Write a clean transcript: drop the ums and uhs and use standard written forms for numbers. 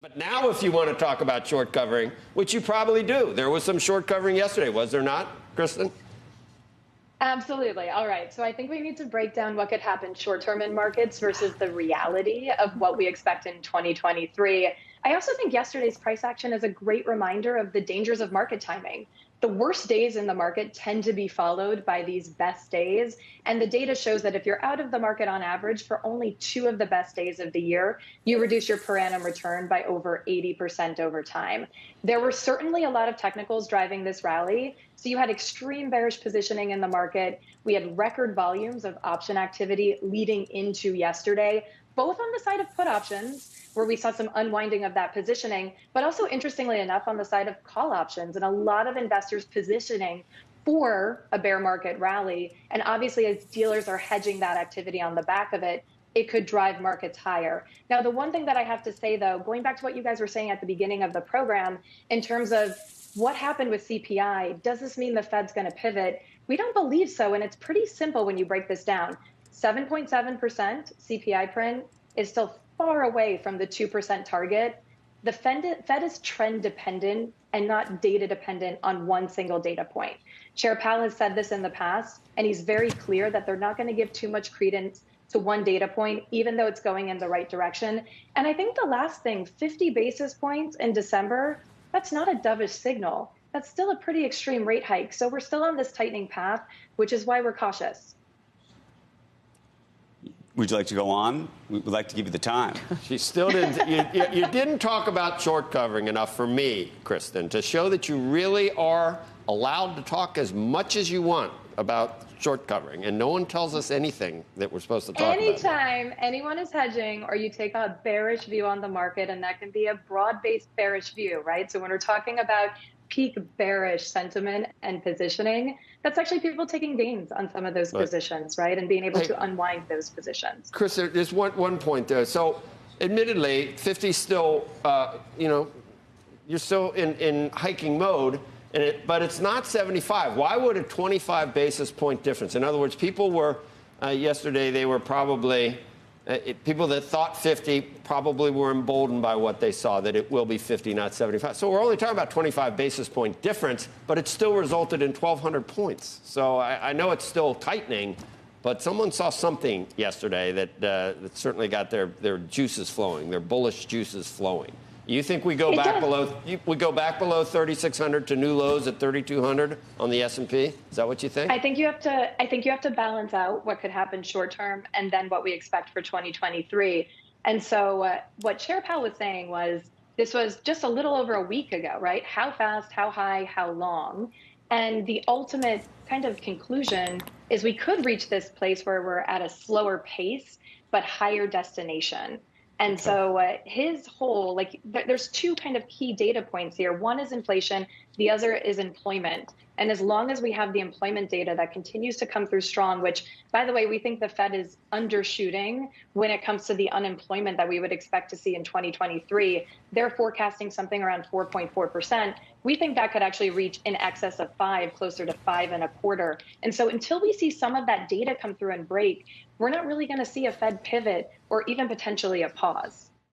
But now if you want to talk about short covering, which you probably do, there was some short covering yesterday, was there not, Kristen? Absolutely. All right. So I think we need to break down what could happen short-term in markets versus the reality of what we expect in 2023. I also think yesterday's price action is a great reminder of the dangers of market timing. The worst days in the market tend to be followed by these best days. And the data shows that if you're out of the market on average for only 2 of the best days of the year, you reduce your per annum return by over 80% over time. There were certainly a lot of technicals driving this rally. So you had extreme bearish positioning in the market. We had record volumes of option activity leading into yesterday, both on the side of put options, where we saw some unwinding of that positioning, but also, interestingly enough, on the side of call options and a lot of investors positioning for a bear market rally. And obviously, as dealers are hedging that activity on the back of it, it could drive markets higher. Now, the one thing that I have to say, though, going back to what you guys were saying at the beginning of the program, in terms of what happened with CPI, does this mean the Fed's going to pivot? We don't believe so, and it's pretty simple when you break this down. 7.7% CPI print is still far away from the 2% target. The Fed is trend dependent and not data dependent on one single data point. Chair Powell has said this in the past, and he's very clear that they're not going to give too much credence to one data point, even though it's going in the right direction. And I think the last thing, 50 basis points in December, that's not a dovish signal. That's still a pretty extreme rate hike. So we're still on this tightening path, which is why we're cautious. Would you like to go on? We'd like to give you the time. She still didn't. You didn't talk about short covering enough for me, Kristen, to show that you really are allowed to talk as much as you want about short covering, and no one tells us anything that we're supposed to talk about. Anytime anyone is hedging or you take a bearish view on the market, and that can be a broad-based bearish view, right? So when we're talking about peak bearish sentiment and positioning, that's actually people taking gains on some of those positions, right? And being able to unwind those positions. Chris, there's one point there. So admittedly, 50 still, you're still in hiking mode, but it's not 75. Why would a 25 basis point difference? In other words, people were, yesterday, they were probably, people that thought 50 probably were emboldened by what they saw, that it will be 50, not 75. So we're only talking about 25 basis point difference, but it still resulted in 1,200 points. So I know it's still tightening, but someone saw something yesterday that certainly got their juices flowing, their bullish juices flowing. You think we go back below? We go back below 3,600 to new lows at 3,200 on the S&P. Is that what you think? I think you have to balance out what could happen short term and then what we expect for 2023. And so what Chair Powell was saying was this was just a little over a week ago, right? How fast, how high, how long? And the ultimate kind of conclusion is we could reach this place where we're at a slower pace but higher destination. And so his whole, there's 2 kind of key data points here. One is inflation, the other is employment. And as long as we have the employment data that continues to come through strong, which, by the way, we think the Fed is undershooting when it comes to the unemployment that we would expect to see in 2023. They're forecasting something around 4.4%. We think that could actually reach in excess of 5, closer to 5.25. And so until we see some of that data come through and break, we're not really going to see a Fed pivot or even potentially a pause.